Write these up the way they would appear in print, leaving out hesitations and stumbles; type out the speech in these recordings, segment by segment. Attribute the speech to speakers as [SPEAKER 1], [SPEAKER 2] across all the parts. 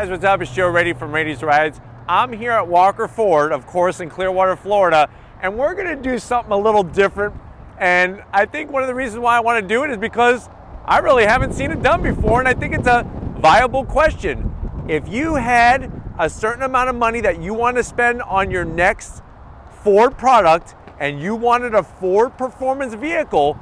[SPEAKER 1] guys, what's up? It's Joe Ready from Rady's Rides. I'm here at Walker Ford, of course, in Clearwater, Florida, and we're gonna do something a little different. And I think one of the reasons why I wanna do it is because I really haven't seen it done before, and I think it's a viable question. If you had a certain amount of money that you want to spend on your next Ford product, and you wanted a Ford performance vehicle,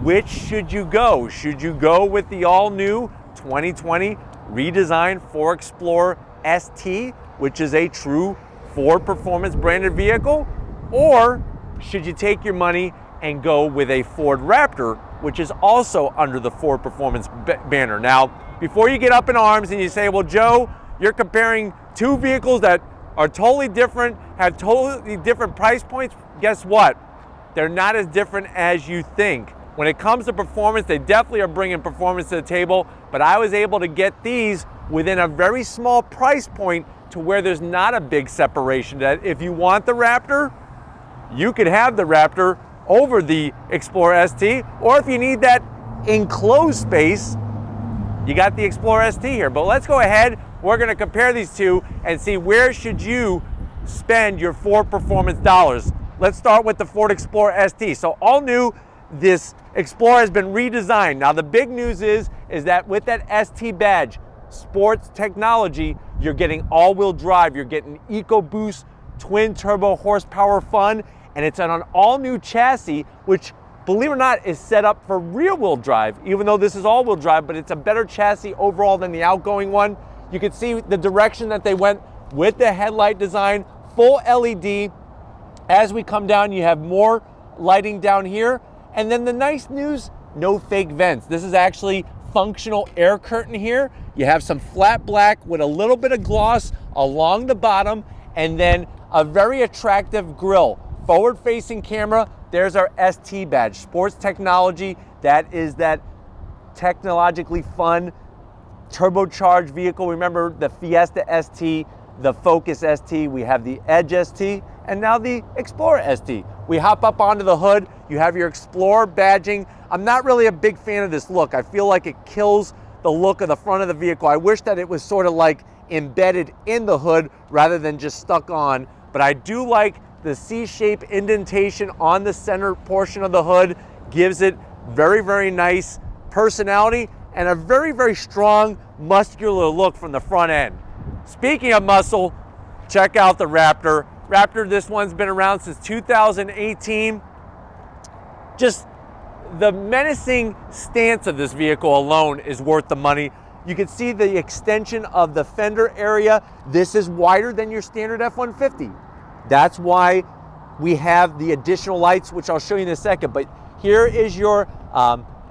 [SPEAKER 1] which should you go? Should you go with the all-new 2020 redesigned Ford Explorer ST, which is a true Ford performance branded vehicle? Or should you take your money and go with a Ford Raptor, which is also under the Ford performance banner? Now, before you get up in arms and you say, well, Joe, you're comparing two vehicles that are totally different, have totally different price points, guess what? They're not as different as you think. When it comes to performance, they definitely are bringing performance to the table, but I was able to get these within a very small price point to where there's not a big separation. That if you want the Raptor, you could have the Raptor over the Explorer ST, or if you need that enclosed space, you got the Explorer ST here. But let's go ahead, we're gonna compare these two and see where should you spend your Ford performance dollars. Let's start with the Ford Explorer ST. So all new, this Explorer has been redesigned. Now the big news is that with that ST badge, sports technology, you're getting all-wheel drive, you're getting EcoBoost twin turbo horsepower fun, and it's on an all-new chassis, which, believe it or not, is set up for rear-wheel drive, even though this is all-wheel drive, but it's a better chassis overall than the outgoing one. You can see the direction that they went with the headlight design, full LED. As we come down, you have more lighting down here. And then the nice news, no fake vents. This is actually functional air curtain here. You have some flat black with a little bit of gloss along the bottom, and then a very attractive grille. Forward-facing camera, there's our ST badge. Sports technology, that is that technologically fun turbocharged vehicle. Remember the Fiesta ST, the Focus ST, we have the Edge ST, and now the Explorer ST. We hop up onto the hood, you have your Explorer badging. I'm not really a big fan of this look. I feel like it kills the look of the front of the vehicle. I wish that it was sort of like embedded in the hood rather than just stuck on, but I do like the C-shaped indentation on the center portion of the hood. Gives it very, very nice personality and a very, very strong muscular look from the front end. Speaking of muscle, check out the Raptor. Raptor, this one's been around since 2018. Just the menacing stance of this vehicle alone is worth the money. You can see the extension of the fender area. This is wider than your standard F-150. That's why we have the additional lights, which I'll show you in a second. But here is your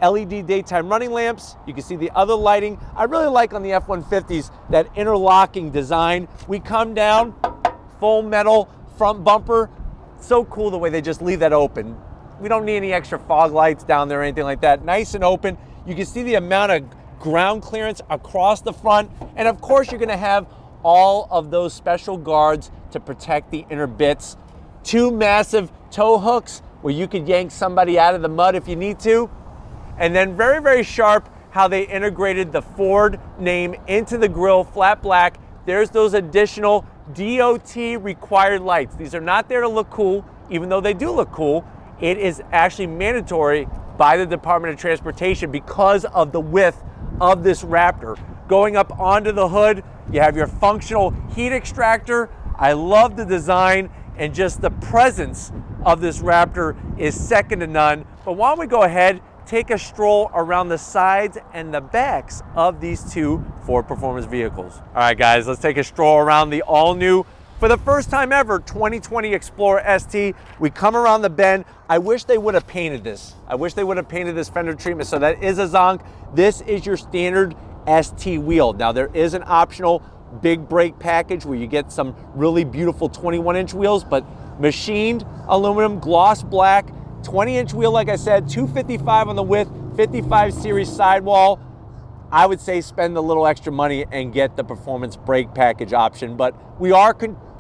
[SPEAKER 1] LED daytime running lamps. You can see the other lighting. I really like on the F-150s that interlocking design. We come down, full metal front bumper. So cool the way they just leave that open. We don't need any extra fog lights down there or anything like that. Nice and open. You can see the amount of ground clearance across the front. And of course, you're gonna have all of those special guards to protect the inner bits. Two massive tow hooks where you could yank somebody out of the mud if you need to. And then very, very sharp how they integrated the Ford name into the grille, flat black. There's those additional DOT required lights. These are not there to look cool, even though they do look cool. It is actually mandatory by the Department of Transportation because of the width of this Raptor. Going up onto the hood, you have your functional heat extractor. I love the design, and just the presence of this Raptor is second to none. But why don't we go ahead, take a stroll around the sides and the backs of these two Ford performance vehicles. All right, guys, let's take a stroll around the all-new, for the first time ever, 2020 Explorer ST. We come around the bend. I wish they would have painted this. I wish they would have painted this fender treatment. So that is a zonk. This is your standard ST wheel. Now there is an optional big brake package where you get some really beautiful 21-inch wheels, but machined aluminum, gloss black, 20-inch wheel, like I said, 255 on the width, 55 series sidewall. I would say spend a little extra money and get the performance brake package option, but we are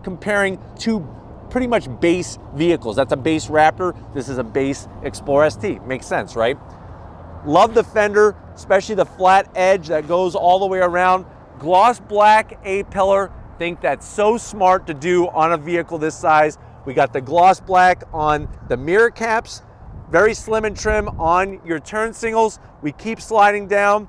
[SPEAKER 1] comparing two pretty much base vehicles. That's a base Raptor, this is a base Explorer ST. Makes sense, right? Love the fender, especially the flat edge that goes all the way around. Gloss black A-pillar. Think that's so smart to do on a vehicle this size. We got the gloss black on the mirror caps, very slim and trim on your turn signals. We keep sliding down.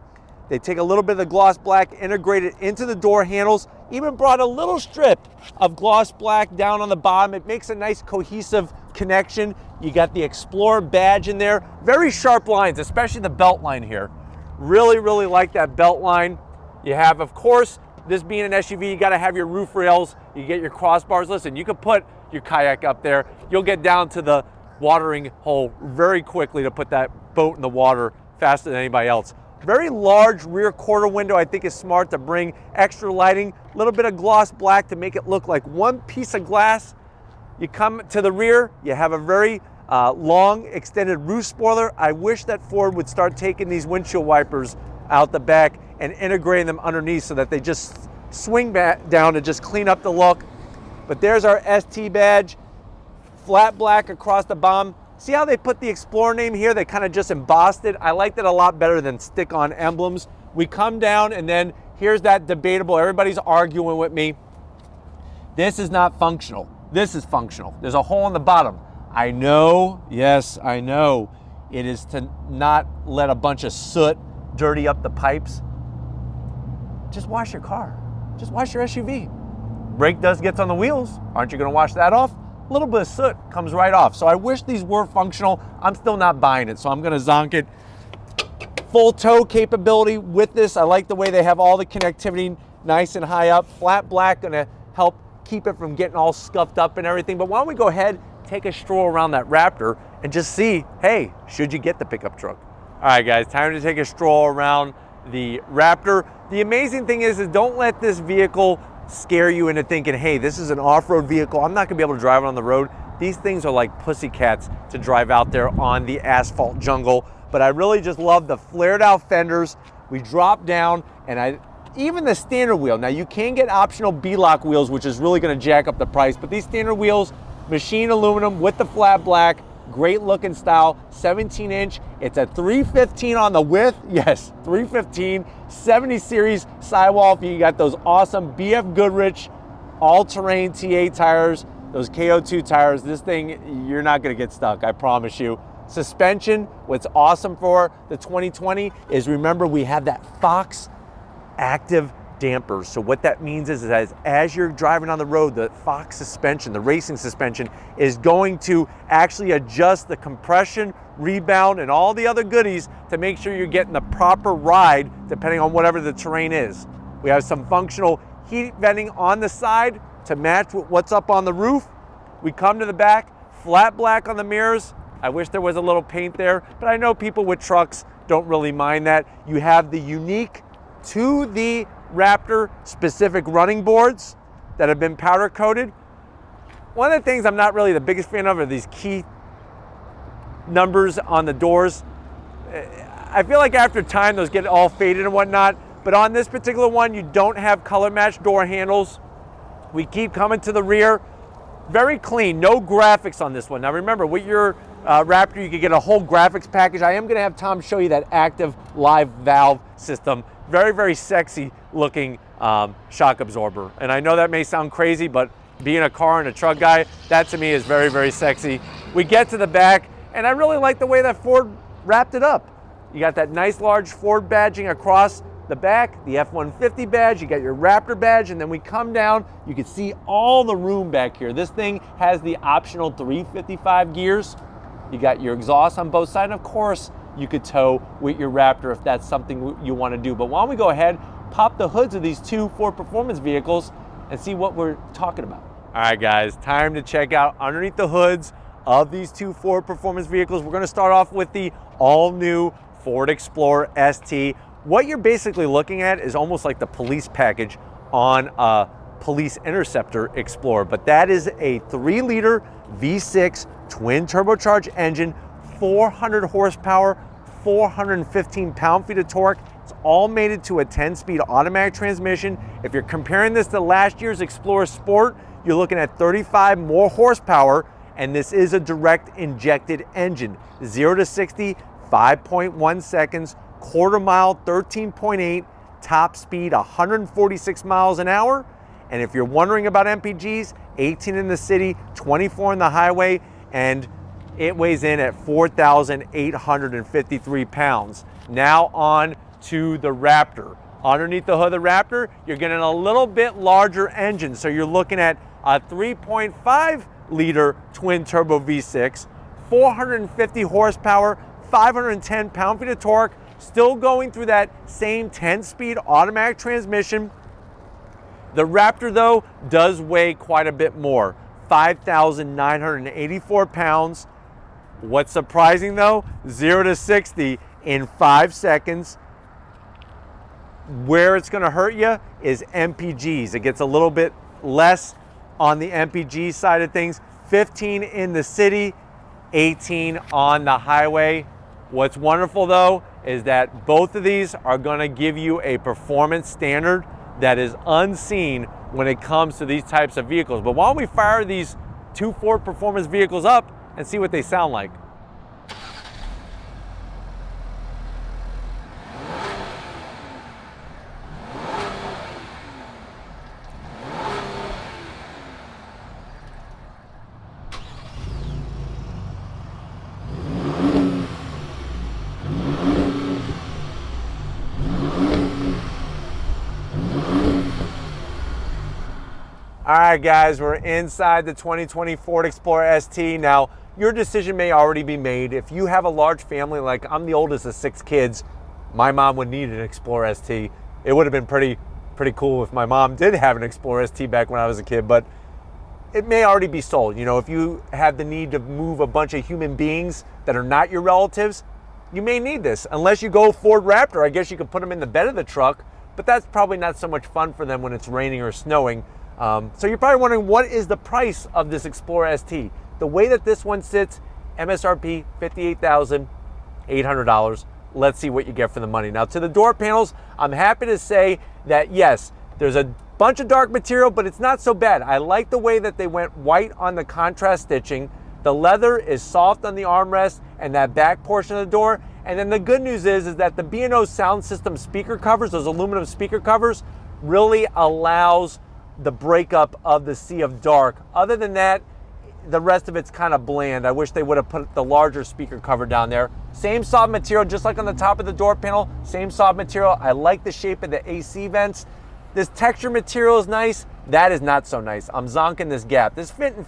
[SPEAKER 1] They take a little bit of the gloss black, integrate it into the door handles, even brought a little strip of gloss black down on the bottom. It makes a nice cohesive connection. You got the Explorer badge in there. Very sharp lines, especially the belt line here. Really, really like that belt line. You have, of course, this being an SUV, you gotta have your roof rails, you get your crossbars. Listen, you can put your kayak up there. You'll get down to the watering hole very quickly to put that boat in the water faster than anybody else. Very large rear quarter window, I think is smart to bring extra lighting. A little bit of gloss black to make it look like one piece of glass. You come to the rear, you have a very long extended roof spoiler. I wish that Ford would start taking these windshield wipers out the back and integrating them underneath so that they just swing back down to just clean up the look. But there's our ST badge, flat black across the bottom. See how they put the Explorer name here? They kind of just embossed it. I liked it a lot better than stick-on emblems. We come down and then here's that debatable, everybody's arguing with me. This is not functional. This is functional. There's a hole in the bottom. I know, yes, I know. It is to not let a bunch of soot dirty up the pipes. Just wash your car. Just wash your SUV. Brake dust gets on the wheels. Aren't you gonna wash that off? A little bit of soot comes right off. So I wish these were functional. I'm still not buying it, so I'm gonna zonk it. Full tow capability with this. I like the way they have all the connectivity nice and high up. Flat black gonna help keep it from getting all scuffed up and everything. But why don't we go ahead, take a stroll around that Raptor and just see, hey, should you get the pickup truck? All right, guys, time to take a stroll around the Raptor. The amazing thing is don't let this vehicle scare you into thinking, hey, this is an off-road vehicle. I'm not gonna be able to drive it on the road. These things are like pussycats to drive out there on the asphalt jungle. But I really just love the flared out fenders. We drop down and even the standard wheel. Now you can get optional B-lock wheels, which is really gonna jack up the price, but these standard wheels, machined aluminum with the flat black, great looking style, 17-inch. It's a 315 on the width. Yes, 315, 70 series sidewall. You got those awesome BF Goodrich all-terrain TA tires, those KO2 tires. This thing, you're not gonna get stuck, I promise you. Suspension, what's awesome for the 2020 is, remember, we have that Fox active dampers. So what that means is as you're driving on the road, the Fox suspension, the racing suspension, is going to actually adjust the compression, rebound, and all the other goodies to make sure you're getting the proper ride depending on whatever the terrain is. We have some functional heat venting on the side to match with what's up on the roof. We come to the back, flat black on the mirrors. I wish there was a little paint there, but I know people with trucks don't really mind that. You have the unique to the Raptor specific running boards that have been powder coated. One of the things I'm not really the biggest fan of are these key numbers on the doors. I feel like after time those get all faded and whatnot, but on this particular one you don't have color matched door handles. We keep coming to the rear. Very clean, no graphics on this one. Now remember, with your Raptor you could get a whole graphics package. I am going to have Tom show you that active live valve system. Very, very sexy looking shock absorber. And I know that may sound crazy, but being a car and a truck guy, that to me is very, very sexy. We get to the back, and I really like the way that Ford wrapped it up. You got that nice large Ford badging across the back, the F-150 badge, you got your Raptor badge, and then we come down, you can see all the room back here. This thing has the optional 355 gears. You got your exhaust on both sides, and of course, you could tow with your Raptor if that's something you want to do. But why don't we go ahead, pop the hoods of these two Ford Performance vehicles and see what we're talking about. All right, guys, time to check out underneath the hoods of these two Ford Performance vehicles. We're going to start off with the all-new Ford Explorer ST. What you're basically looking at is almost like the police package on a police interceptor Explorer, but that is a 3-liter V6 twin turbocharged engine, 400 horsepower, 415 pound-feet of torque. It's all mated to a 10-speed automatic transmission. If you're comparing this to last year's Explorer Sport, you're looking at 35 more horsepower, and this is a direct injected engine. 0 to 60, 5.1 seconds, quarter mile, 13.8, top speed 146 miles an hour. And if you're wondering about MPGs, 18 in the city, 24 in the highway, and it weighs in at 4,853 pounds. Now on to the Raptor. Underneath the hood of the Raptor, you're getting a little bit larger engine. So you're looking at a 3.5 liter twin turbo V6, 450 horsepower, 510 pound-feet of torque, still going through that same 10-speed automatic transmission. The Raptor, though, does weigh quite a bit more, 5,984 pounds. What's surprising, though, 0 to 60 in 5 seconds. Where it's going to hurt you is MPGs. It gets a little bit less on the MPG side of things. 15 in the city, 18 on the highway. What's wonderful, though, is that both of these are going to give you a performance standard that is unseen when it comes to these types of vehicles. But why don't we fire these two Ford Performance vehicles up and see what they sound like. All right, guys, we're inside the 2020 Ford Explorer ST. Now, your decision may already be made. If you have a large family, like I'm the oldest of 6 kids, my mom would need an Explorer ST. It would have been pretty cool if my mom did have an Explorer ST back when I was a kid, but it may already be sold. You know, if you have the need to move a bunch of human beings that are not your relatives, you may need this. Unless you go Ford Raptor, I guess you could put them in the bed of the truck, but that's probably not so much fun for them when it's raining or snowing. So you're probably wondering, what is the price of this Explorer ST? The way that this one sits, MSRP $58,800. Let's see what you get for the money. Now, to the door panels, I'm happy to say that yes, there's a bunch of dark material, but it's not so bad. I like the way that they went white on the contrast stitching. The leather is soft on the armrest and that back portion of the door. And then the good news is that the B&O sound system speaker covers, those aluminum speaker covers, really allows the breakup of the sea of dark. Other than that, the rest of it's kind of bland. I wish they would have put the larger speaker cover down there. Same soft material, just like on the top of the door panel, same soft material. I like the shape of the AC vents. This texture material is nice. That is not so nice. I'm zonking this gap. This fit and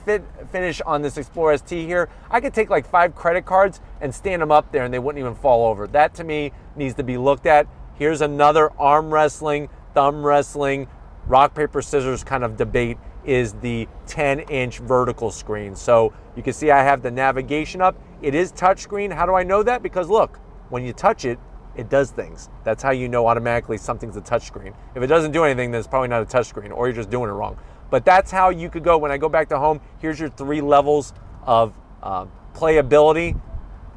[SPEAKER 1] finish on this Explorer ST here, I could take like 5 credit cards and stand them up there and they wouldn't even fall over. That to me needs to be looked at. Here's another arm wrestling, thumb wrestling, rock, paper, scissors kind of debate is the 10-inch vertical screen. So you can see I have the navigation up. It is touchscreen. How do I know that? Because look, when you touch it, it does things. That's how you know automatically something's a touchscreen. If it doesn't do anything, then it's probably not a touchscreen, or you're just doing it wrong. But that's how you could go. When I go back to home, here's your 3 levels of playability.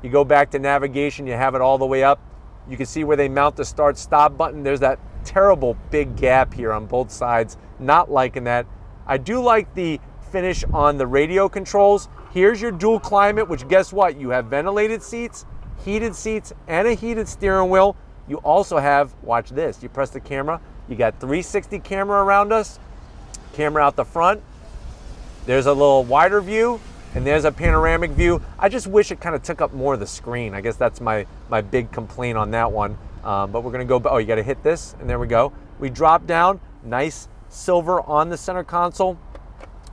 [SPEAKER 1] You go back to navigation, you have it all the way up. You can see where they mount the start-stop button. There's that terrible big gap here on both sides. Not liking that. I do like the finish on the radio controls. Here's your dual climate, which guess what? You have ventilated seats, heated seats, and a heated steering wheel. You also have, watch this, you press the camera, you got 360 camera around us, camera out the front. There's a little wider view, and there's a panoramic view. I just wish it kind of took up more of the screen. I guess that's my big complaint on that one. But we're gonna go, oh, you gotta hit this, and there we go. We drop down, nice silver on the center console.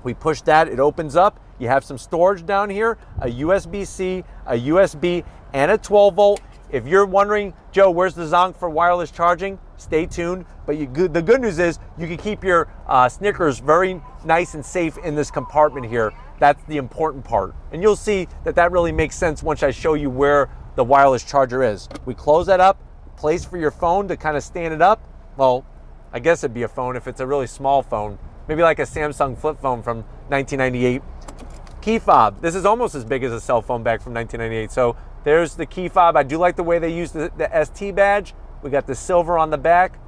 [SPEAKER 1] We push that, it opens up. You have some storage down here, a USB-C, a USB, and a 12 volt. If you're wondering, Joe, where's the zonk for wireless charging? Stay tuned. But the good news is you can keep your Snickers very nice and safe in this compartment here. That's the important part. And you'll see that really makes sense once I show you where the wireless charger is. We close that up, place for your phone to kind of stand it up. Well, I guess it'd be a phone if it's a really small phone. Maybe like a Samsung flip phone from 1998. Key fob. This is almost as big as a cell phone back from 1998. So there's the key fob. I do like the way they use the ST badge. We got the silver on the back.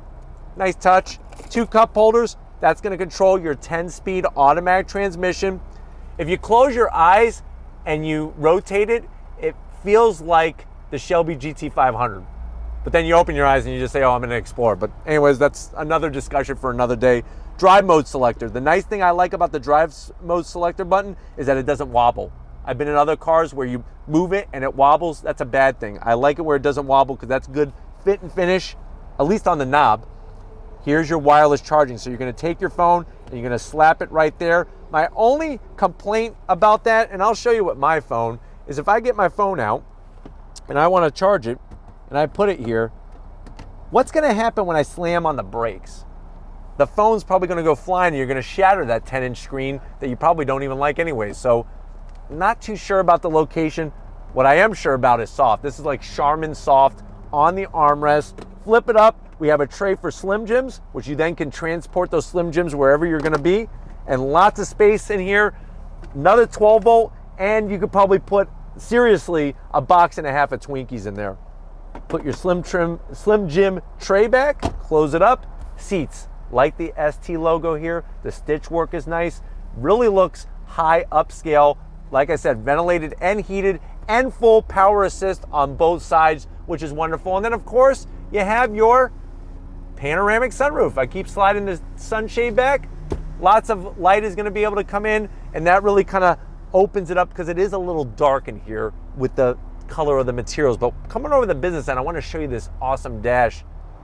[SPEAKER 1] Nice touch. 2 cup holders. That's going to control your 10-speed automatic transmission. If you close your eyes and you rotate it, it feels like the Shelby GT500. But then you open your eyes and you just say, oh, I'm gonna Explorer. But anyways, that's another discussion for another day. Drive mode selector. The nice thing I like about the drive mode selector button is that it doesn't wobble. I've been in other cars where you move it and it wobbles. That's a bad thing. I like it where it doesn't wobble because that's good fit and finish, at least on the knob. Here's your wireless charging. So you're gonna take your phone and you're gonna slap it right there. My only complaint about that, and I'll show you what my phone, is if I get my phone out and I wanna charge it and I put it here, what's gonna happen when I slam on the brakes? The phone's probably gonna go flying and you're gonna shatter that 10-inch screen that you probably don't even like anyway. So not too sure about the location. What I am sure about is soft. This is like Charmin soft on the armrest. Flip it up. We have a tray for Slim Jims, which you then can transport those Slim Jims wherever you're gonna be. And lots of space in here. Another 12 volt, and you could probably put, seriously, a box and a half of Twinkies in there. Put your Slim Jim tray back, close it up. Seats, like the ST logo here. The stitch work is nice. Really looks high upscale. Like I said, ventilated and heated and full power assist on both sides, which is wonderful. And then of course, you have your panoramic sunroof. I keep sliding the sunshade back. Lots of light is gonna be able to come in, and that really kind of opens it up because it is a little dark in here with the color of the materials. But coming over the business end, I wanna show you this awesome dash.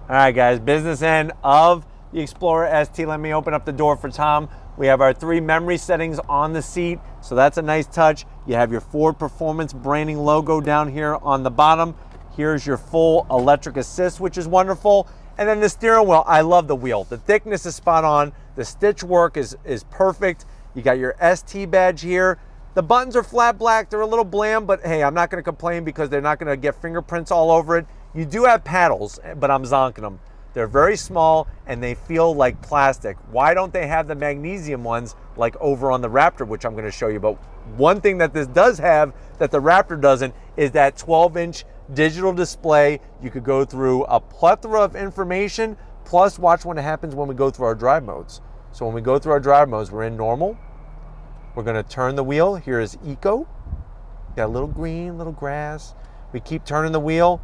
[SPEAKER 1] All right guys, business end of the Explorer ST. Let me open up the door for Tom. We have our 3 memory settings on the seat, so that's a nice touch. You have your Ford Performance branding logo down here on the bottom. Here's your full electric assist, which is wonderful. And then the steering wheel, I love the wheel. The thickness is spot on. The stitch work is perfect. You got your ST badge here. The buttons are flat black. They're a little bland, but hey, I'm not gonna complain because they're not gonna get fingerprints all over it. You do have paddles, but I'm zonking them. They're very small and they feel like plastic. Why don't they have the magnesium ones like over on the Raptor, which I'm gonna show you? But one thing that this does have that the Raptor doesn't is that 12-inch digital display. You could go through a plethora of information, plus watch what happens when we go through our drive modes. So when we go through our drive modes, we're in normal. We're gonna turn the wheel. Here is eco. Got a little green, little grass. We keep turning the wheel.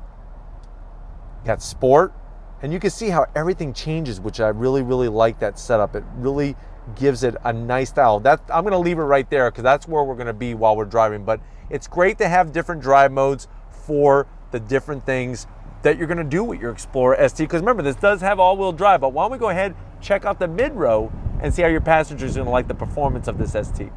[SPEAKER 1] Got sport. And you can see how everything changes, which I really, really like that setup. It really gives it a nice style. I'm gonna leave it right there because that's where we're gonna be while we're driving. But it's great to have different drive modes for the different things that you're gonna do with your Explorer ST. Because remember, this does have all-wheel drive, but why don't we go ahead, check out the mid-row and see how your passengers are gonna like the performance of this ST.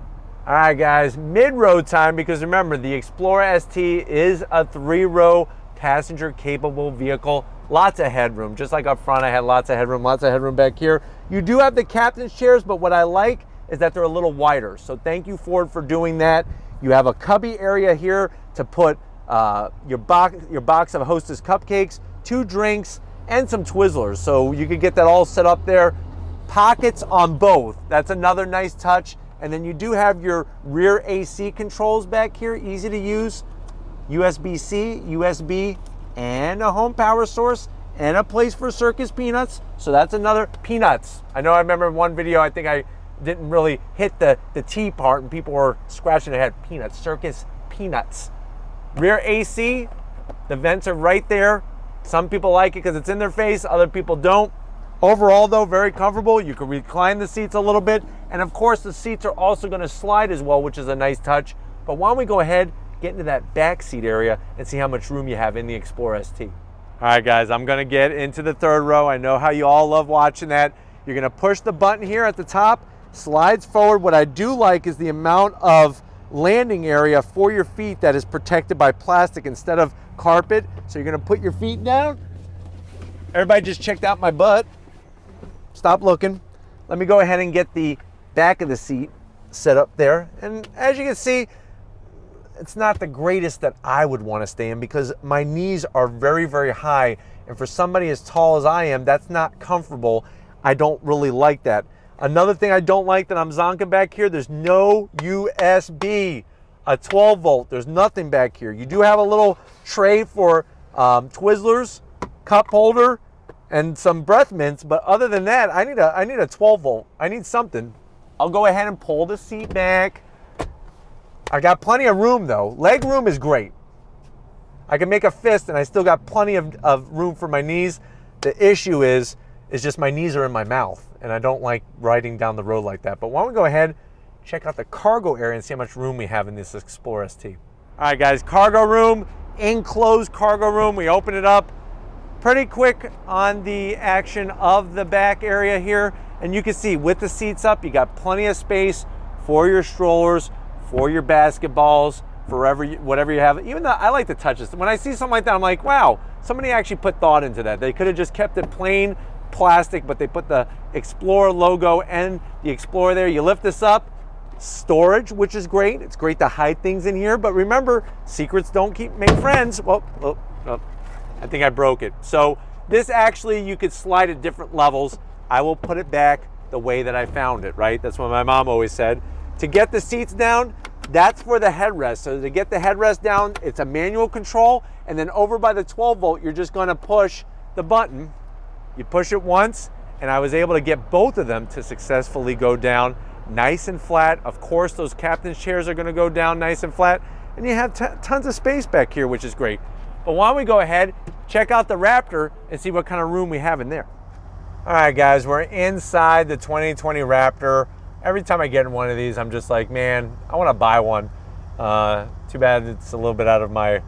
[SPEAKER 1] All right, guys, mid-row time, because remember, the Explorer ST is a 3-row passenger-capable vehicle. Lots of headroom, just like up front, I had lots of headroom back here. You do have the captain's chairs, but what I like is that they're a little wider. So thank you, Ford, for doing that. You have a cubby area here to put your box of Hostess cupcakes, 2 drinks, and some Twizzlers. So you could get that all set up there. Pockets on both. That's another nice touch. And then you do have your rear AC controls back here, easy to use. USB-C, USB, and a home power source, and a place for Circus Peanuts. So that's another peanuts. I know I remember in one video, I think I didn't really hit the T part and people were scratching their head. Peanuts, Circus Peanuts. Rear AC, the vents are right there. Some people like it because it's in their face, other people don't. Overall though, very comfortable. You can recline the seats a little bit. And of course the seats are also gonna slide as well, which is a nice touch. But why don't we go ahead, get into that back seat area and see how much room you have in the Explorer ST. All right guys, I'm gonna get into the 3rd row. I know how you all love watching that. You're gonna push the button here at the top, slides forward. What I do like is the amount of landing area for your feet that is protected by plastic instead of carpet. So you're gonna put your feet down. Everybody just checked out my butt. Stop looking. Let me go ahead and get the back of the seat set up there. And as you can see, it's not the greatest that I would want to stay in because my knees are very, very high. And for somebody as tall as I am, that's not comfortable. I don't really like that. Another thing I don't like that I'm zonking back here, there's no USB, a 12 volt. There's nothing back here. You do have a little tray for Twizzlers, cup holder, and some breath mints. But other than that, I need a 12 volt. I need something. I'll go ahead and pull the seat back. I got plenty of room though. Leg room is great. I can make a fist and I still got plenty of room for my knees. The issue is just my knees are in my mouth, and I don't like riding down the road like that. But why don't we go ahead, check out the cargo area and see how much room we have in this Explorer ST. All right, guys, cargo room, enclosed cargo room. We open it up pretty quick on the action of the back area here. And you can see with the seats up, you got plenty of space for your strollers, for your basketballs, for whatever you have. Even though I like to touch this. When I see something like that, I'm like, wow, somebody actually put thought into that. They could have just kept it plain plastic, but they put the Explorer logo and the Explorer there. You lift this up, storage, which is great. It's great to hide things in here, but remember, secrets don't make friends. Well, I think I broke it. So this actually, you could slide at different levels. I will put it back the way that I found it, right? That's what my mom always said. To get the seats down, that's for the headrest. So to get the headrest down, it's a manual control, and then over by the 12 volt, you're just gonna push the button. You push it once, and I was able to get both of them to successfully go down nice and flat. Of course, those captain's chairs are gonna go down nice and flat, and you have tons of space back here, which is great. But why don't we go ahead, check out the Raptor and see what kind of room we have in there. All right, guys, we're inside the 2020 Raptor. Every time I get in one of these, I'm just like, man, I want to buy one. Too bad it's a little bit out of my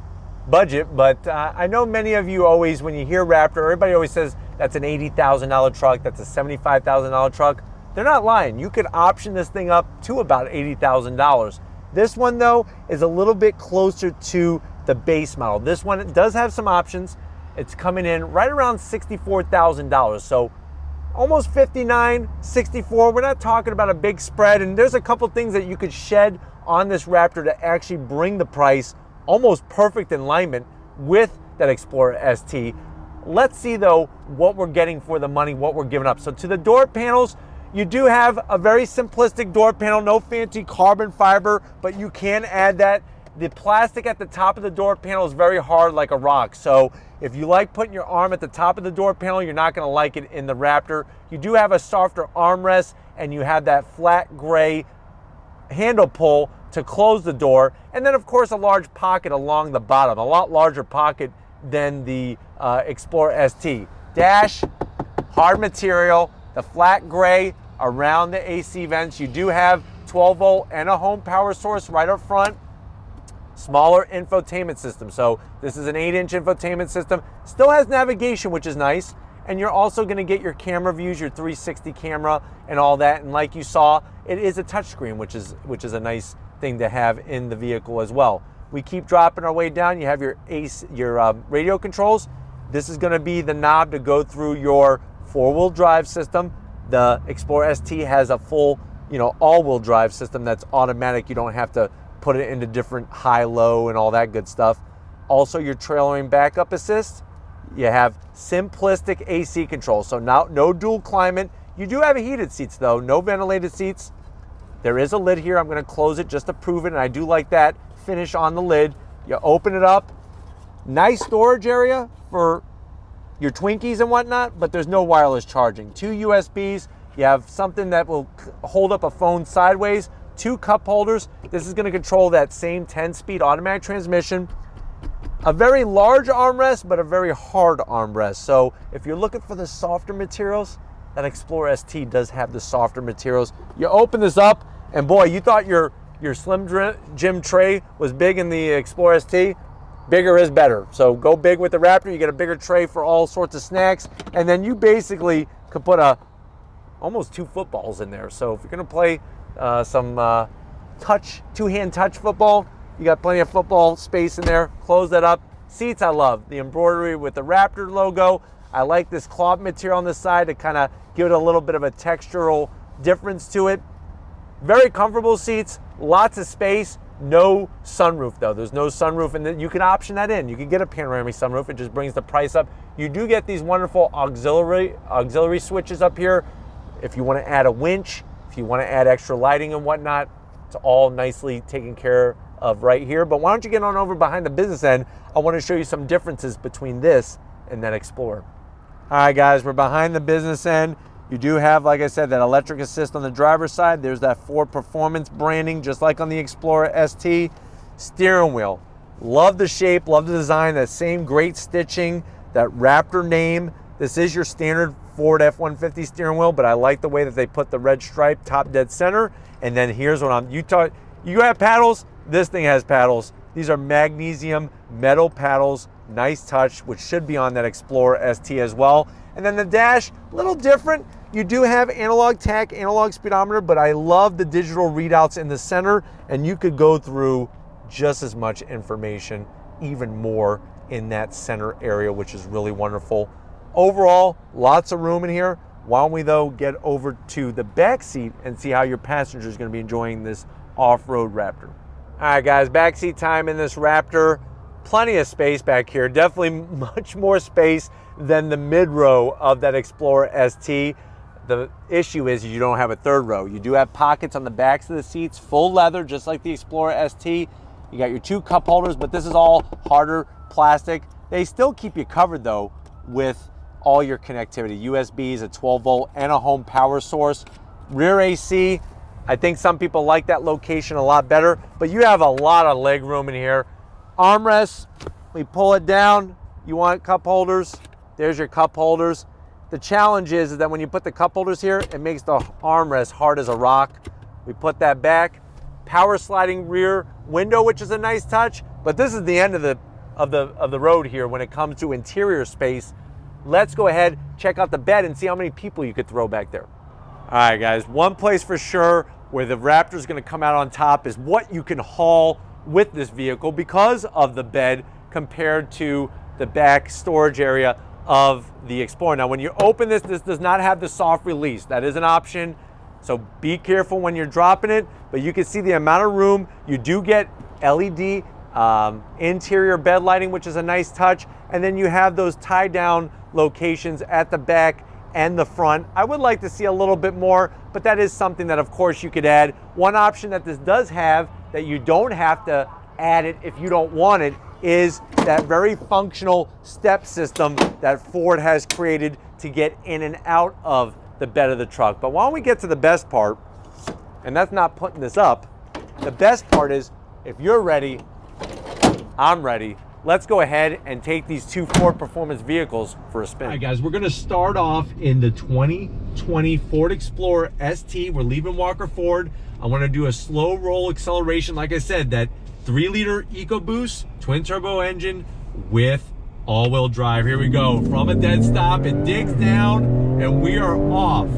[SPEAKER 1] budget, but I know many of you always, when you hear Raptor, everybody always says that's an $80,000 truck, that's a $75,000 truck. They're not lying. You could option this thing up to about $80,000. This one, though, is a little bit closer to the base model. This one does have some options. It's coming in right around $64,000. So almost 59, 64. We're not talking about a big spread. And there's a couple things that you could shed on this Raptor to actually bring the price almost perfect in alignment with that Explorer ST. Let's see, though, what we're getting for the money, what we're giving up. So to the door panels, you do have a very simplistic door panel, no fancy carbon fiber, but you can add that. The plastic at the top of the door panel is very hard, like a rock. So if you like putting your arm at the top of the door panel, you're not gonna like it in the Raptor. You do have a softer armrest, and you have that flat gray handle pull to close the door. And then, of course, a large pocket along the bottom, a lot larger pocket than the Explorer ST. Dash, hard material, the flat gray around the AC vents. You do have 12 volt and a home power source right up front. Smaller infotainment system. So this is an 8-inch infotainment system. Still has navigation, which is nice. And you're also going to get your camera views, your 360 camera and all that. And like you saw, it is a touchscreen, which is a nice thing to have in the vehicle as well. We keep dropping our way down. You have your radio controls. This is going to be the knob to go through your 4-wheel drive system. The Explorer ST has a full, all-wheel drive system that's automatic. You don't have to put it into different high, low, and all that good stuff. Also, your trailering backup assist. You have simplistic AC control, so now no dual climate. You do have heated seats, though, no ventilated seats. There is a lid here. I'm going to close it just to prove it, and I do like that finish on the lid. You open it up. Nice storage area for your Twinkies and whatnot, but there's no wireless charging. 2 USBs. You have something that will hold up a phone sideways. 2 cup holders. This is going to control that same 10-speed automatic transmission. A very large armrest, but a very hard armrest. So if you're looking for the softer materials, that Explorer ST does have the softer materials. You open this up, and boy, you thought your Slim Jim tray was big in the Explorer ST. Bigger is better. So go big with the Raptor. You get a bigger tray for all sorts of snacks, and then you basically could put almost 2 footballs in there. So if you're going to play some two-hand touch football, you got plenty of football space in there. Close that up. Seats, I love the embroidery with the Raptor logo. I like this cloth material on the side to kind of give it a little bit of a textural difference to it. Very comfortable seats, lots of space. No sunroof, though. There's no sunroof, and then you can option that in. You can get a panoramic sunroof. It just brings the price up. You do get these wonderful auxiliary switches up here. If you want to add a winch, if you want to add extra lighting and whatnot, it's all nicely taken care of right here. But why don't you get on over behind the business end? I want to show you some differences between this and that Explorer. All right, guys, we're behind the business end. You do have, like I said, that electric assist on the driver's side. There's that Ford Performance branding, just like on the Explorer ST. Steering wheel, Love the shape, love the design, that same great stitching, that Raptor name. This is your standard Ford F-150 steering wheel, but I like the way that they put the red stripe top dead center. And then here's what you have paddles, this thing has paddles. These are magnesium metal paddles, nice touch, which should be on that Explorer ST as well. And then the dash, a little different. You do have analog tach, analog speedometer, but I love the digital readouts in the center, and you could go through just as much information, even more in that center area, which is really wonderful. Overall, lots of room in here. Why don't we though get over to the back seat and see how your passenger is going to be enjoying this off-road Raptor. All right guys, backseat time in this Raptor. Plenty of space back here, definitely much more space than the mid row of that Explorer ST. The issue is you don't have a third row. You do have pockets on the backs of the seats, full leather, just like the Explorer ST. You got your 2 cup holders, but this is all harder plastic. They still keep you covered though with all your connectivity, USBs, a 12 volt, and a home power source. Rear AC, I think some people like that location a lot better, but you have a lot of leg room in here. Armrests, we pull it down. You want cup holders, there's your cup holders. The challenge is that when you put the cup holders here, it makes the armrest hard as a rock. We put that back. Power sliding rear window, which is a nice touch, but this is the end of the road here when it comes to interior space. Let's go ahead, check out the bed and see how many people you could throw back there. All right guys, one place for sure where the Raptor is going to come out on top is what you can haul with this vehicle because of the bed compared to the back storage area of the Explorer. Now when you open this, this does not have the soft release. That is an option, so be careful when you're dropping it, but you can see the amount of room. You do get LED interior bed lighting, which is a nice touch, and then you have those tie down locations at the back and the front. I would like to see a little bit more, but that is something that of course you could add. One option that this does have that you don't have to add it if you don't want it is that very functional step system that Ford has created to get in and out of the bed of the truck. But why don't we get to the best part, and that's not putting this up. The best part is if you're ready, I'm ready. Let's go ahead and take these 2 Ford Performance vehicles for a spin. All right guys, we're gonna start off in the 2020 Ford Explorer ST. We're leaving Walker Ford. I wanna do a slow roll acceleration. Like I said, that 3-liter EcoBoost twin turbo engine with all-wheel drive. Here we go, from a dead stop, it digs down and we are off.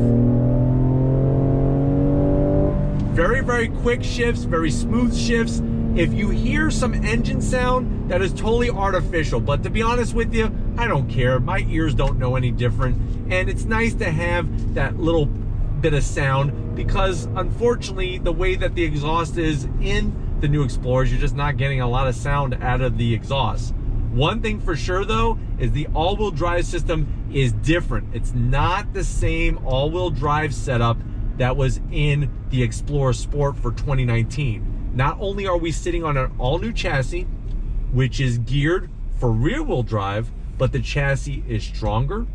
[SPEAKER 1] Very, very quick shifts, very smooth shifts. If you hear some engine sound, that is totally artificial, but to be honest with you, I don't care. My ears don't know any different, and it's nice to have that little bit of sound because unfortunately, the way that the exhaust is in the new Explorers, you're just not getting a lot of sound out of the exhaust. One thing for sure though, is the all-wheel drive system is different. It's not the same all-wheel drive setup that was in the Explorer Sport for 2019. Not only are we sitting on an all-new chassis, which is geared for rear-wheel drive, but the chassis is stronger,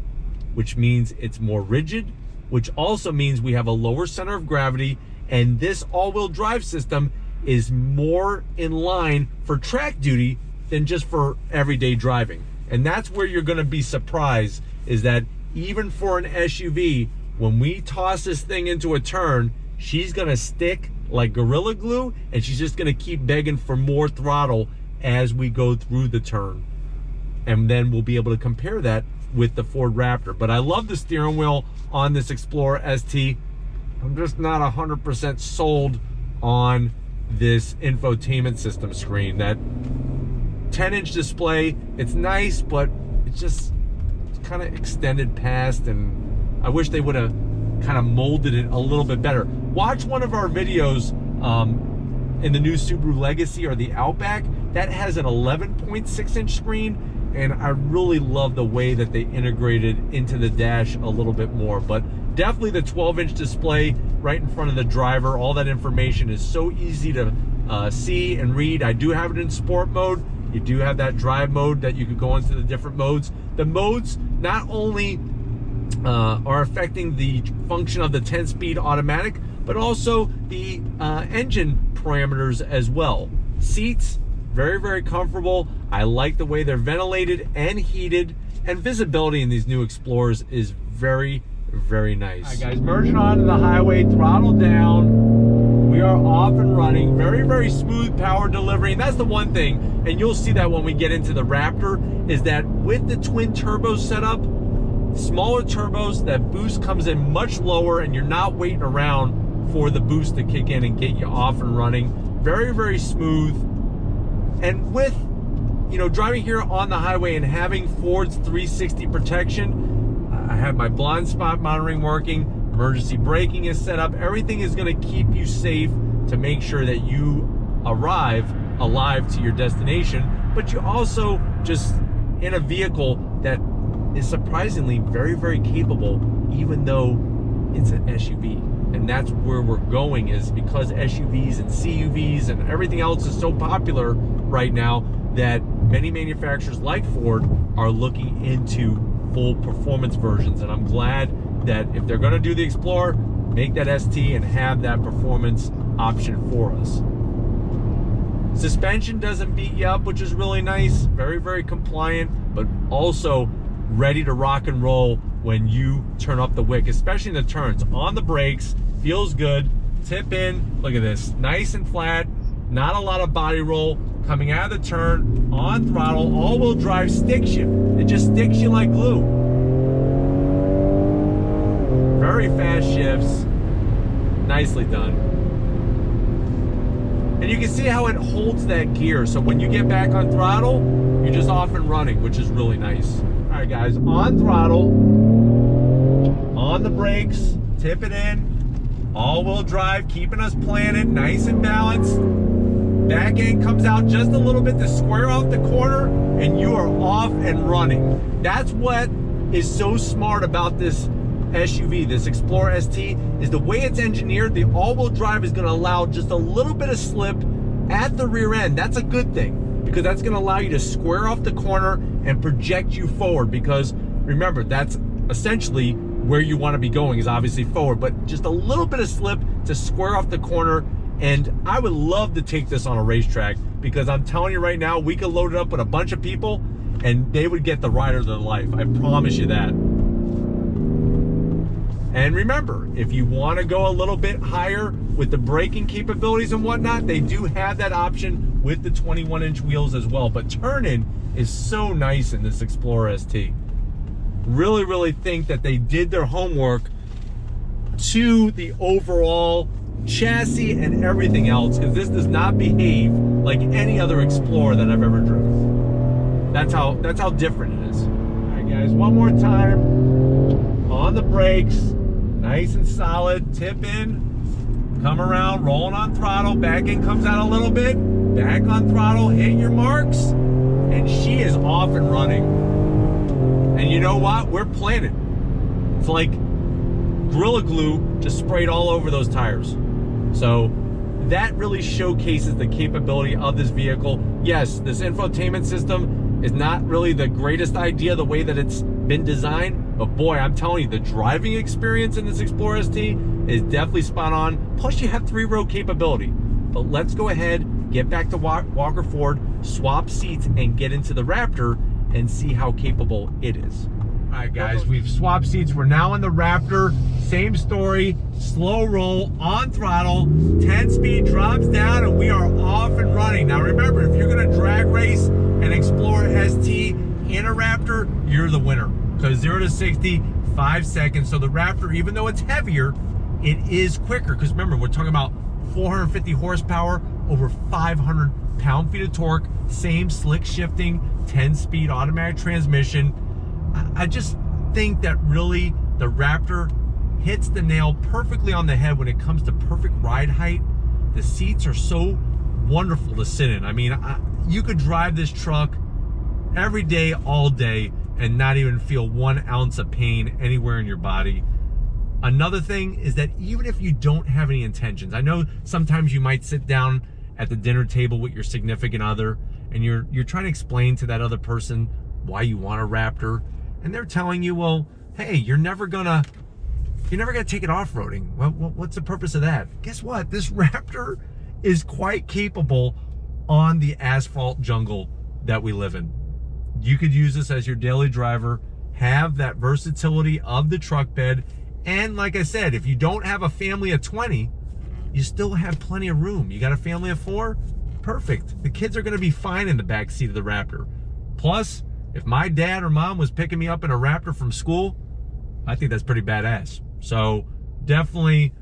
[SPEAKER 1] which means it's more rigid, which also means we have a lower center of gravity, and this all-wheel drive system is more in line for track duty than just for everyday driving. And that's where you're gonna be surprised, is that even for an SUV, when we toss this thing into a turn, she's gonna stick like Gorilla Glue, and she's just gonna keep begging for more throttle as we go through the turn. And then we'll be able to compare that with the Ford Raptor. But I love the steering wheel on this Explorer ST. I'm just not 100% sold on this infotainment system screen. That 10-inch display, it's nice, but it's just kind of extended past, and I wish they would have kind of molded it a little bit better. Watch one of our videos in the new Subaru Legacy or the Outback. That has an 11.6-inch screen, and I really love the way that they integrated into the dash a little bit more. But definitely the 12-inch display right in front of the driver. All that information is so easy to see and read. I do have it in sport mode. You do have that drive mode that you could go into the different modes. The modes not only are affecting the function of the 10-speed automatic, but also the engine parameters as well. Seats, Very, very comfortable. I like the way they're ventilated and heated, and visibility in these new Explorers is very, very nice. All right, guys, merging onto the highway, throttle down. We are off and running. Very, very smooth power delivery, and that's the one thing, and you'll see that when we get into the Raptor, is that with the twin turbos setup, smaller turbos, that boost comes in much lower, and you're not waiting around for the boost to kick in and get you off and running. Very, very smooth. And with, you know, driving here on the highway and having Ford's 360 protection, I have my blind spot monitoring working, emergency braking is set up. Everything is going to keep you safe to make sure that you arrive alive to your destination, but you also just in a vehicle that is surprisingly very, very capable, even though it's an SUV. And that's where we're going, is because SUVs and CUVs and everything else is so popular right now that many manufacturers like Ford are looking into full performance versions. And I'm glad that if they're going to do the Explorer, make that ST and have that performance option for us. Suspension doesn't beat you up, which is really nice. Very, very compliant, but also ready to rock and roll when you turn up the wick, especially in the turns. On the brakes, feels good. Tip in, look at this, nice and flat, not a lot of body roll. Coming out of the turn, on throttle, all-wheel drive sticks you. It just sticks you like glue. Very fast shifts, nicely done. And you can see how it holds that gear. So when you get back on throttle, you're just off and running, which is really nice. All right, guys, on throttle, on the brakes, tip it in, all-wheel drive, keeping us planted, nice and balanced. Back end comes out just a little bit to square off the corner, and you are off and running. That's what is so smart about this SUV, this Explorer ST, is the way it's engineered. The all-wheel drive is going to allow just a little bit of slip at the rear end. That's a good thing, because that's going to allow you to square off the corner and project you forward, because remember, that's essentially where you want to be going, is obviously forward, but just a little bit of slip to square off the corner. And I would love to take this on a racetrack, because I'm telling you right now, we could load it up with a bunch of people and they would get the ride of their life. I promise you that. And remember, if you want to go a little bit higher with the braking capabilities and whatnot, they do have that option with the 21-inch wheels as well. But turn-in is so nice in this Explorer ST. Really, really think that they did their homework to the overall chassis and everything else, because this does not behave like any other Explorer that I've ever driven. That's how different it is. All right, guys, one more time. On the brakes, nice and solid. Tip in, come around, rolling on throttle. Back end comes out a little bit. Back on throttle, hit your marks, and she is off and running. And you know what? We're planted. It's like Gorilla Glue just sprayed all over those tires. So that really showcases the capability of this vehicle. Yes, this infotainment system is not really the greatest idea the way that it's been designed, but boy, I'm telling you, the driving experience in this Explorer ST is definitely spot on. Plus you have 3-row capability. But let's go ahead, get back to Walker Ford, swap seats, and get into the Raptor and see how capable it is. All right, guys, we've swapped seats. We're now in the Raptor. Same story, slow roll, on throttle, 10-speed drops down, and we are off and running. Now remember, if you're gonna drag race an Explorer ST in a Raptor, you're the winner, because 0 to 60, 5 seconds. So the Raptor, even though it's heavier, it is quicker, because remember, we're talking about 450 horsepower, over 500 pound-feet of torque, same slick shifting, 10-speed automatic transmission. I just think that really the Raptor hits the nail perfectly on the head when it comes to perfect ride height. The seats are so wonderful to sit in. I mean, you could drive this truck every day, all day, and not even feel 1 ounce of pain anywhere in your body. Another thing is that even if you don't have any intentions, I know sometimes you might sit down at the dinner table with your significant other and you're trying to explain to that other person why you want a Raptor, and they're telling you, well, hey, you're never gonna take it off-roading. Well, what's the purpose of that? Guess what? This Raptor is quite capable on the asphalt jungle that we live in. You could use this as your daily driver, have that versatility of the truck bed, and like I said, if you don't have a family of 20, you still have plenty of room. You got a family of 4? Perfect. The kids are gonna be fine in the back seat of the Raptor. Plus, if my dad or mom was picking me up in a Raptor from school, I think that's pretty badass. So definitely,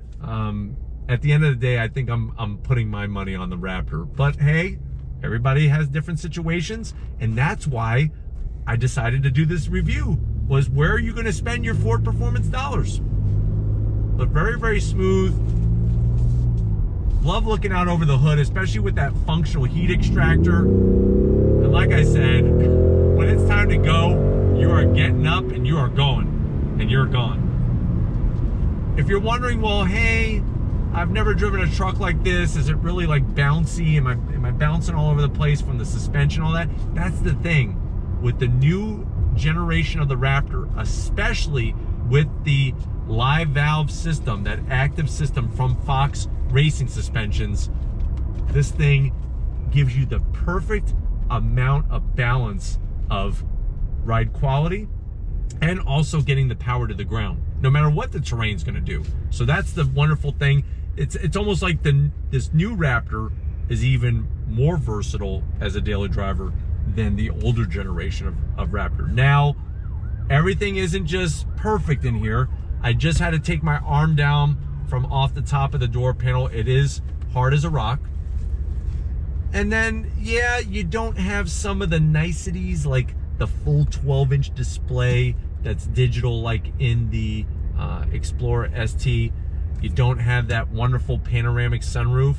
[SPEAKER 1] at the end of the day, I think I'm putting my money on the Raptor. But hey, everybody has different situations, and that's why I decided to do this review, was where are you gonna spend your Ford Performance dollars? But very, very smooth. Love looking out over the hood, especially with that functional heat extractor. And like I said, when it's time to go, you are getting up and you are going, and you're gone. If you're wondering, well, hey, I've never driven a truck like this. Is it really like bouncy? Am I bouncing all over the place from the suspension, all that? That's the thing with the new generation of the Raptor, especially with the live valve system, that active system from Fox Racing Suspensions. This thing gives you the perfect amount of balance of ride quality and also getting the power to the ground, no matter what the terrain's gonna do. So that's the wonderful thing. It's almost like this new Raptor is even more versatile as a daily driver than the older generation of Raptor. Now, everything isn't just perfect in here. I just had to take my arm down from off the top of the door panel. It is hard as a rock. And then, yeah, you don't have some of the niceties like the full 12-inch display that's digital like in the Explorer ST. You don't have that wonderful panoramic sunroof.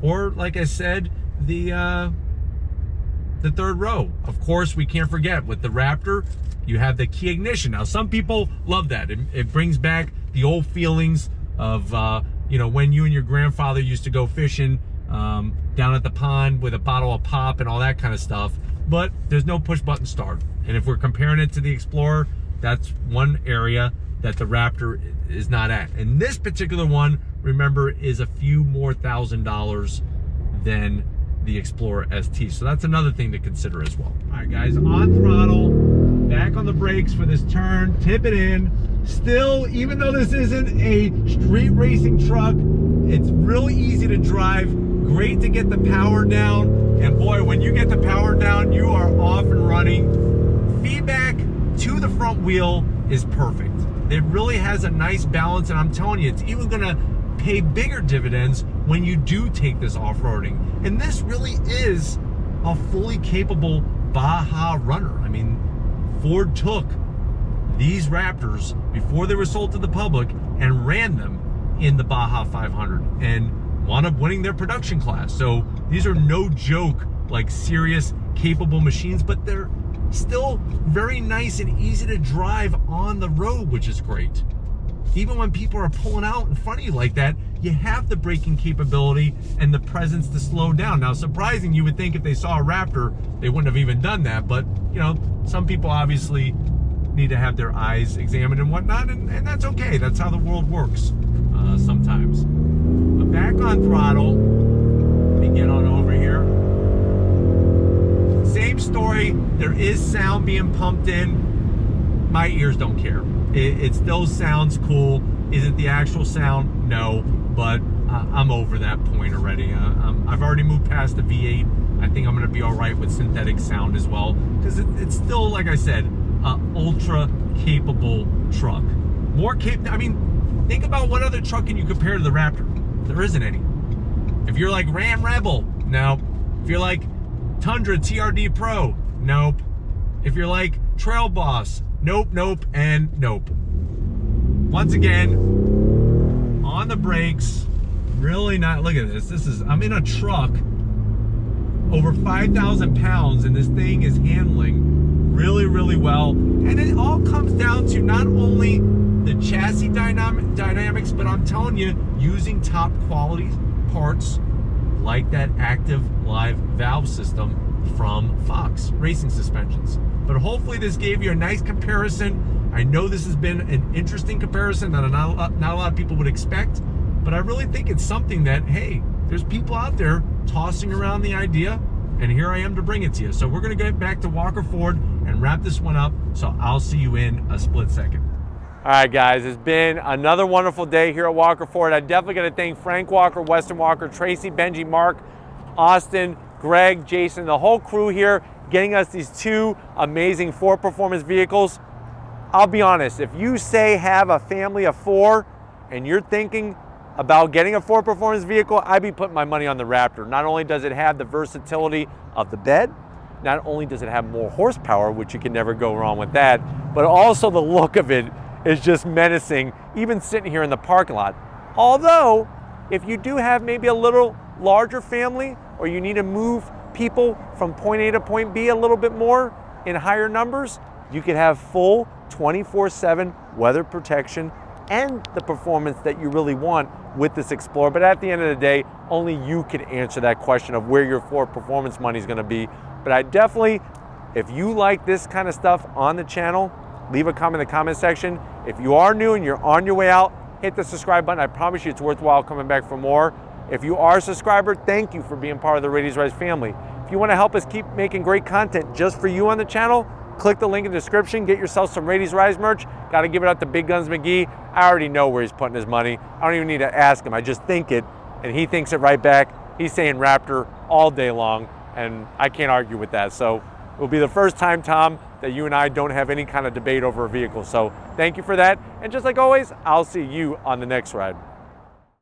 [SPEAKER 1] Or, like I said, the third row. Of course, we can't forget with the Raptor, you have the key ignition. Now, some people love that. It brings back the old feelings of, you know, when you and your grandfather used to go fishing down at the pond with a bottle of pop and all that kind of stuff. But there's no push button start. And if we're comparing it to the Explorer, that's one area that the Raptor is not at. And this particular one, remember, is a few more $1,000s than the Explorer ST. So that's another thing to consider as well. All right, guys, on throttle, back on the brakes for this turn, tip it in. Still, even though this isn't a street racing truck, it's really easy to drive, great to get the power down. And boy, when you get the power down, you are off and running. Feedback to the front wheel is perfect. It really has a nice balance, and I'm telling you, it's even gonna pay bigger dividends when you do take this off-roading. And this really is a fully capable Baja runner. I mean, Ford took these Raptors before they were sold to the public and ran them in the Baja 500 and wound up winning their production class. So these are no joke, like serious, capable machines, but they're still very nice and easy to drive on the road, which is great. Even when people are pulling out in front of you like that, you have the braking capability and the presence to slow down. Now, surprising, you would think if they saw a Raptor, they wouldn't have even done that. But, you know, some people obviously need to have their eyes examined and whatnot, and that's okay. That's how the world works sometimes. But back on throttle, let me get on over here. Same story, there is sound being pumped in. My ears don't care. It still sounds cool. Is it the actual sound? No, but I'm over that point already. I've already moved past the V8. I think I'm gonna be all right with synthetic sound as well, because it's still, like I said, ultra capable truck. I mean, think about what other truck can you compare to the Raptor? There isn't any. If you're like Ram Rebel, no. If you're like Tundra TRD Pro, nope. If you're like Trail Boss, nope, nope, and nope. Once again, on the brakes, really not, look at this. I'm in a truck over 5,000 pounds, and this thing is handling really, really well. And it all comes down to not only the chassis dynamics, but I'm telling you, using top quality parts like that active live valve system from Fox Racing Suspensions. But hopefully this gave you a nice comparison. I know this has been an interesting comparison that not a lot of people would expect, but I really think it's something that, hey,
[SPEAKER 2] there's people out there tossing around the idea, and here I am to bring it to you. So we're gonna get back to Walker Ford and wrap this one up. So I'll see you in a split second.
[SPEAKER 1] All right, guys, it's been another wonderful day here at Walker Ford. I definitely got to thank Frank Walker, Weston Walker, Tracy, Benji, Mark, Austin, Greg, Jason, the whole crew here, getting us these two amazing Ford Performance vehicles. I'll be honest, if you say have a family of 4 and you're thinking about getting a Ford Performance vehicle, I'd be putting my money on the Raptor. Not only does it have the versatility of the bed, not only does it have more horsepower, which you can never go wrong with that, but also the look of it is just menacing, even sitting here in the parking lot. Although, if you do have maybe a little larger family, or you need to move people from point A to point B a little bit more in higher numbers, you could have full 24/7 weather protection and the performance that you really want with this Explorer. But at the end of the day, only you can answer that question of where your Ford Performance money is gonna be. But I definitely, if you like this kind of stuff on the channel, leave a comment in the comment section. If you are new and you're on your way out, hit the subscribe button. I promise you it's worthwhile coming back for more. If you are a subscriber, thank you for being part of the Ladies Rise family. If you want to help us keep making great content just for you on the channel, click the link in the description, get yourself some Ladies Rise merch. Got to give it up to Big Guns McGee. I already know where he's putting his money. I don't even need to ask him. I just think it, and he thinks it right back. He's saying Raptor all day long, and I can't argue with that. So it will be the first time, Tom, that you and I don't have any kind of debate over a vehicle. So thank you for that. And just like always, I'll see you on the next ride.